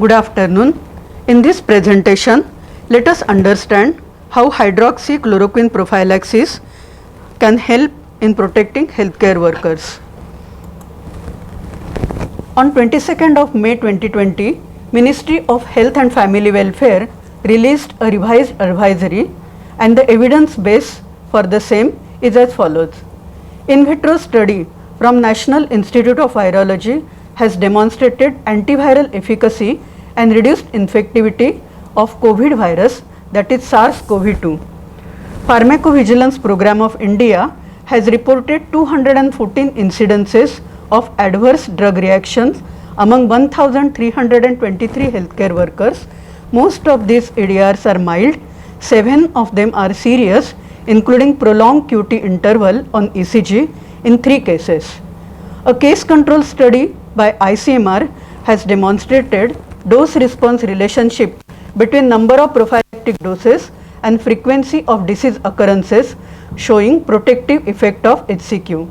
Good afternoon. In this presentation, let us understand how hydroxychloroquine prophylaxis can help in protecting healthcare workers. On 22nd of May 2020, Ministry of Health and Family Welfare released a revised advisory, and the evidence base for the same is as follows. In vitro study from National Institute of Virology has demonstrated antiviral efficacy and reduced infectivity of COVID virus, that is SARS-CoV-2. Pharmacovigilance Program of India has reported 214 incidences of adverse drug reactions among 1,323 healthcare workers. Most of these ADRs are mild, 7 of them are serious, including prolonged QT interval on ECG in 3 cases. A case control study by ICMR has demonstrated dose response relationship between number of prophylactic doses and frequency of disease occurrences, showing protective effect of HCQ.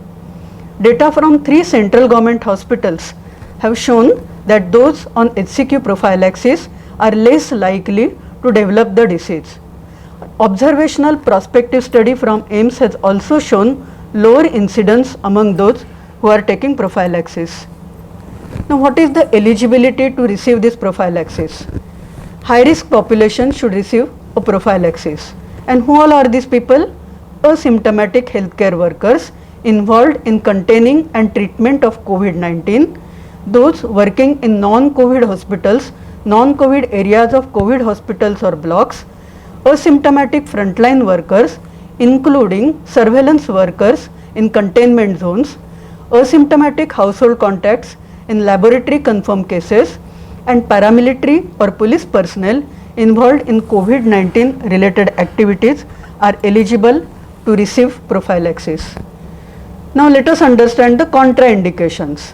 Data from 3 central government hospitals have shown that those on HCQ prophylaxis are less likely to develop the disease. Observational prospective study from AIIMS has also shown lower incidence among those who are taking prophylaxis. Now, what is the eligibility to receive this prophylaxis? High risk population should receive a prophylaxis. And who all are these people? Asymptomatic healthcare workers involved in containing and treatment of COVID-19, those working in non-COVID hospitals, non-COVID areas of COVID hospitals or blocks, asymptomatic frontline workers including surveillance workers in containment zones, asymptomatic household contacts in laboratory confirmed cases, and paramilitary or police personnel involved in COVID-19 related activities are eligible to receive prophylaxis. Now, let us understand the contraindications.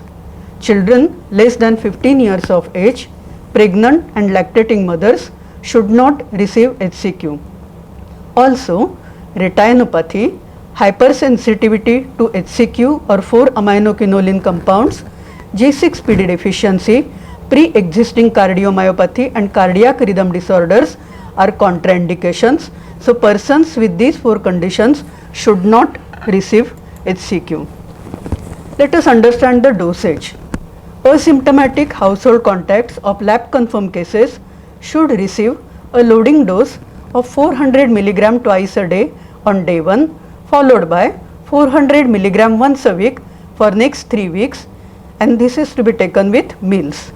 Children less than 15 years of age, pregnant and lactating mothers should not receive HCQ. Also, retinopathy, hypersensitivity to HCQ or 4-aminoquinoline compounds, G6PD deficiency, pre-existing cardiomyopathy and cardiac rhythm disorders are contraindications. So, persons with these 4 conditions should not receive HCQ. Let us understand the dosage. Asymptomatic household contacts of lab confirmed cases should receive a loading dose of 400 mg twice a day on day 1, followed by 400 mg once a week for next 3 weeks, and this is to be taken with meals.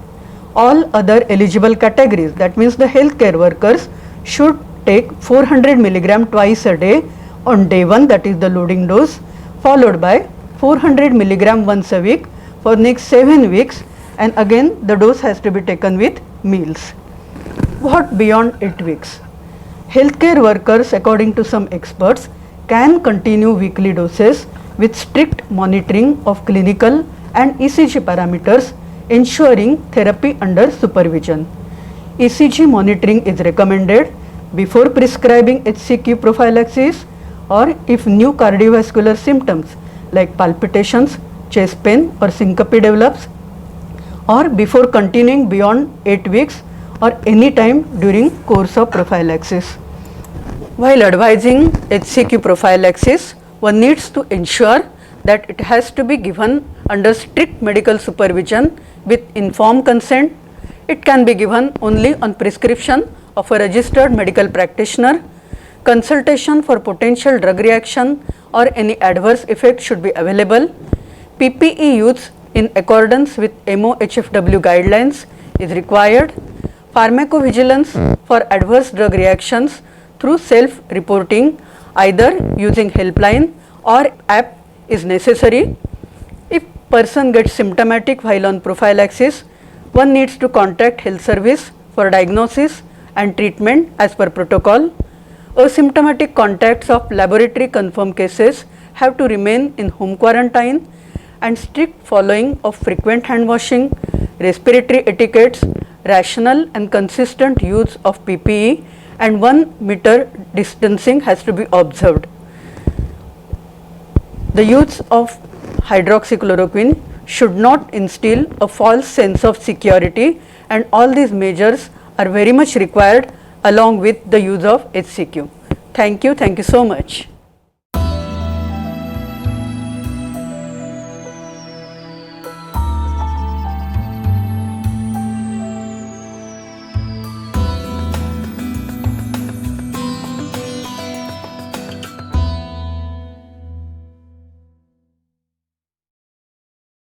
All other eligible categories, that means the healthcare workers, should take 400 mg twice a day on day 1, that is the loading dose, followed by 400 mg once a week for next 7 weeks, and again the dose has to be taken with meals. What beyond 8 weeks? Healthcare workers, according to some experts, can continue weekly doses with strict monitoring of clinical and ECG parameters, ensuring therapy under supervision. ECG monitoring is recommended before prescribing HCQ prophylaxis, or if new cardiovascular symptoms like palpitations, chest pain or syncope develops, or before continuing beyond 8 weeks or any time during course of prophylaxis. While advising HCQ prophylaxis, one needs to ensure that it has to be given under strict medical supervision with informed consent. It can be given only on prescription of a registered medical practitioner. Consultation for potential drug reaction or any adverse effect should be available. PPE use in accordance with MOHFW guidelines is required. Pharmacovigilance for adverse drug reactions through self-reporting, either using helpline or app, is necessary. If person gets symptomatic while on prophylaxis, one needs to contact health service for diagnosis and treatment as per protocol. Asymptomatic contacts of laboratory confirmed cases have to remain in home quarantine, and strict following of frequent hand washing, respiratory etiquettes, rational and consistent use of PPE, and 1 meter distancing has to be observed. The use of hydroxychloroquine should not instill a false sense of security, and all these measures are very much required along with the use of HCQ. Thank you so much.